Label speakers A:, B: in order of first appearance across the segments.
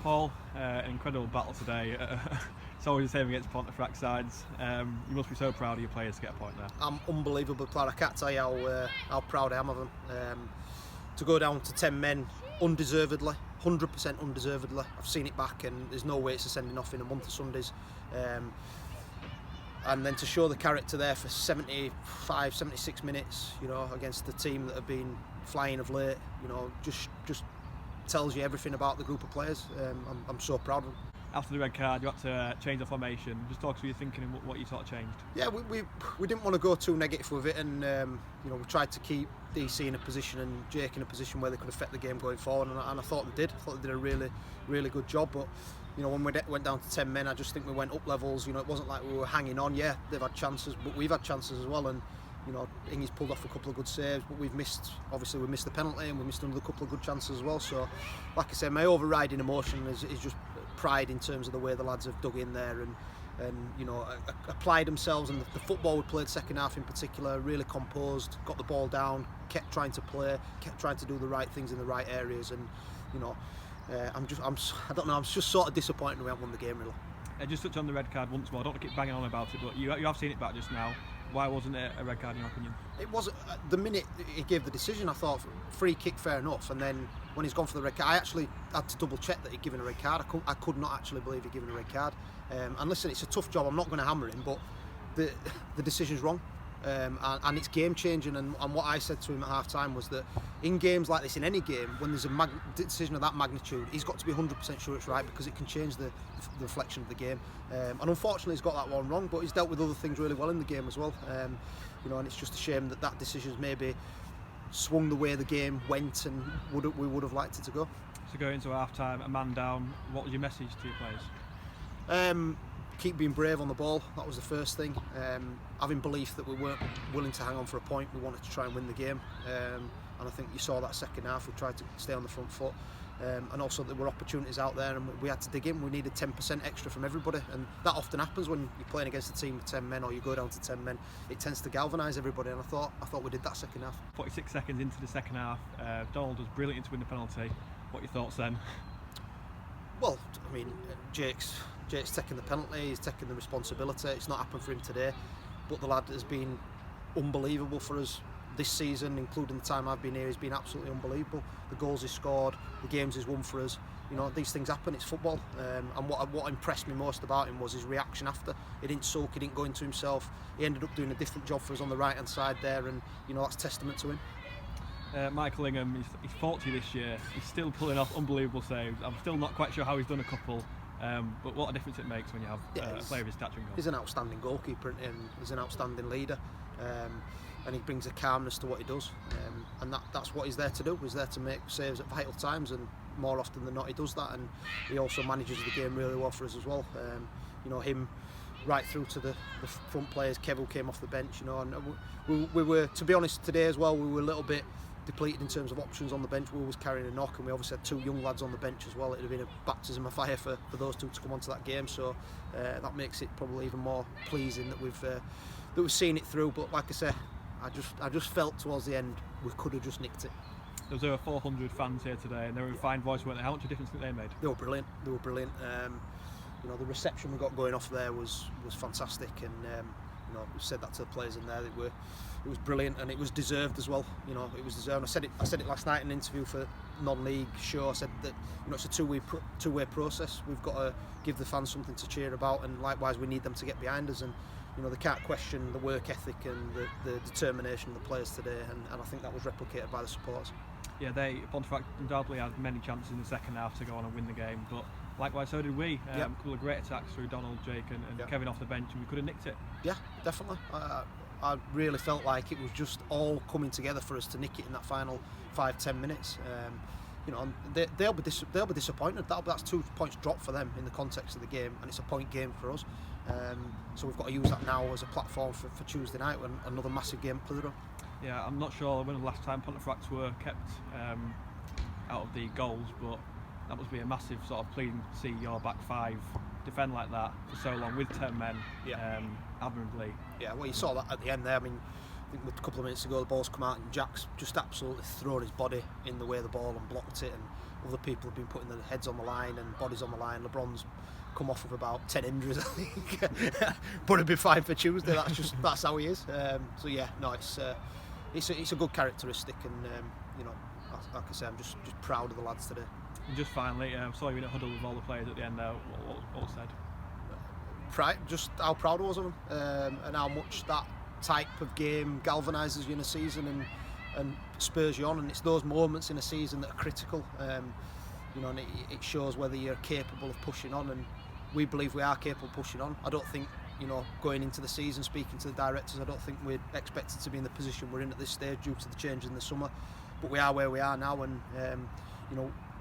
A: Paul, an incredible battle today. It's always the same against Pontefract sides. You must be so proud of your players to get a point there.
B: I'm unbelievably proud. I can't tell you how proud I am of them. To go down to 10 men undeservedly, 100% undeservedly. I've seen it back, and there's no way it's a sending off in a month of Sundays. And then to show the character there for 75, 76 minutes, against the team that have been flying of late, just tells you everything about the group of players. I'm so proud of them.
A: After the red card, you had to change the formation. Just talk to your thinking and what you sort of changed.
B: Yeah, we didn't want to go too negative with it, and we tried to keep DC in a position and Jake in a position where they could affect the game going forward, and I thought they did. I thought they did a really, really good job. But when we went down to 10 men, I just think we went up levels. It wasn't like we were hanging on. Yeah, they've had chances, but we've had chances as well. And Ingham pulled off a couple of good saves, but we missed the penalty, and we missed another couple of good chances as well. So, like I said, my overriding emotion is just pride in terms of the way the lads have dug in there and applied themselves, and the football we played second half in particular, really composed, got the ball down, kept trying to play, kept trying to do the right things in the right areas, and I'm just sort of disappointed we haven't won the game really.
A: Just touch on the red card once more. I don't want to keep banging on about it, but you have seen it back just now. Why wasn't it a red card in your opinion?
B: It wasn't. The minute he gave the decision, I thought free kick, fair enough. And then when he's gone for the red card, I actually had to double check that he'd given a red card. I could not actually believe he'd given a red card. And listen, it's a tough job. I'm not going to hammer him, but the decision's wrong. And it's game changing, and what I said to him at half time was that in games like this, in any game, when there's a decision of that magnitude, he's got to be 100% sure it's right, because it can change the reflection of the game. And unfortunately he's got that one wrong, but he's dealt with other things really well in the game as well. And it's just a shame that decision's maybe swung the way the game went, and we would have liked it to go.
A: So going into half time, a man down, what was your message to your players?
B: Keep being brave on the ball. That was the first thing. Having belief that we weren't willing to hang on for a point. We wanted to try and win the game, and I think you saw that second half. We tried to stay on the front foot, and also there were opportunities out there, and we had to dig in. We needed 10% extra from everybody, and that often happens when you're playing against a team of 10 men, or you go down to 10 men. It tends to galvanise everybody, and I thought we did that second half.
A: 46 seconds into the second half, Donald was brilliant to win the penalty. What are your thoughts then?
B: Well, I mean, Jake's taking the penalty, he's taking the responsibility. It's not happened for him today, but the lad has been unbelievable for us this season, including the time I've been here. He's been absolutely unbelievable. The goals he's scored, the games he's won for us. These things happen, it's football. And what impressed me most about him was his reaction after. He didn't sulk, he didn't go into himself. He ended up doing a different job for us on the right hand side there, and that's testament to him.
A: Michael Ingham, he's 40 this year. He's still pulling off unbelievable saves. I'm still not quite sure how he's done a couple. But what a difference it makes when you have a player of his stature and goal.
B: He's an outstanding goalkeeper, and he's an outstanding leader, and he brings a calmness to what he does, and that's what he's there to do. He's there to make saves at vital times, and more often than not he does that, and he also manages the game really well for us as well. Him right through to the front players. Kev came off the bench, and we were, to be honest, today as well, we were a little bit depleted in terms of options on the bench. We was carrying a knock, and we obviously had two young lads on the bench as well. It would have been a baptism of fire for those two to come onto that game, so that makes it probably even more pleasing that we've seen it through. But like I say, I just felt towards the end we could have just nicked it.
A: There was over 400 fans here today, and they were in fine voice, weren't they? How much of a difference do you think they made?
B: They were brilliant. The reception we got going off there was fantastic, and we said that to the players in there. It was brilliant, and it was deserved as well. It was deserved. I said it last night in an interview for non-league show. I said that it's a two-way process. We've got to give the fans something to cheer about, and likewise we need them to get behind us. And they can't question the work ethic and the determination of the players today, and I think that was replicated by the supporters.
A: Yeah, Pontefract undoubtedly had many chances in the second half to go on and win the game, but likewise so did we. A couple of great attacks through Donald, Jake and Kevin off the bench, and we could have nicked it.
B: Yeah, definitely. I really felt like it was just all coming together for us to nick it in that final 5-10 minutes. They'll be disappointed. That's 2 points dropped for them in the context of the game, and it's a point game for us. So we've got to use that now as a platform for Tuesday night, when another massive game at Clitheroe.
A: Yeah, I'm not sure when the last time Pontefract were kept out of the goals, but that must be a massive sort of pleasing to see your back five defend like that for so long with 10 men, admirably.
B: Yeah, well, you saw that at the end there. I mean, I think a couple of minutes ago the ball's come out and Jack's just absolutely thrown his body in the way of the ball and blocked it, and other people have been putting their heads on the line and bodies on the line. LeBron's come off with about 10 injuries, I think, but he'll be fine for Tuesday. That's how he is. So yeah, no, it's a good characteristic, and like I say, I'm just proud of the lads today.
A: And just finally, saw you in a huddle with all the players at the end there. What was said?
B: Just how proud I was of them, and how much that type of game galvanises you in a season and spurs you on. And it's those moments in a season that are critical. And it shows whether you're capable of pushing on, and we believe we are capable of pushing on. I don't think, going into the season, speaking to the directors, I don't think we're expected to be in the position we're in at this stage due to the change in the summer, but we are where we are now, and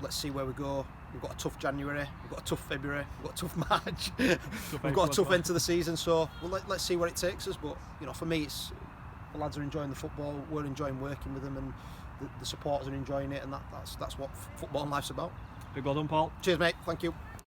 B: let's see where we go. We've got a tough January, we've got a tough February, we've got a tough March, we've got a tough end to the season, so let's see where it takes us. But for me, it's the lads are enjoying the football, we're enjoying working with them, and the supporters are enjoying it, and that's what football and life's about.
A: Big well done, Paul.
B: Cheers, mate. Thank you.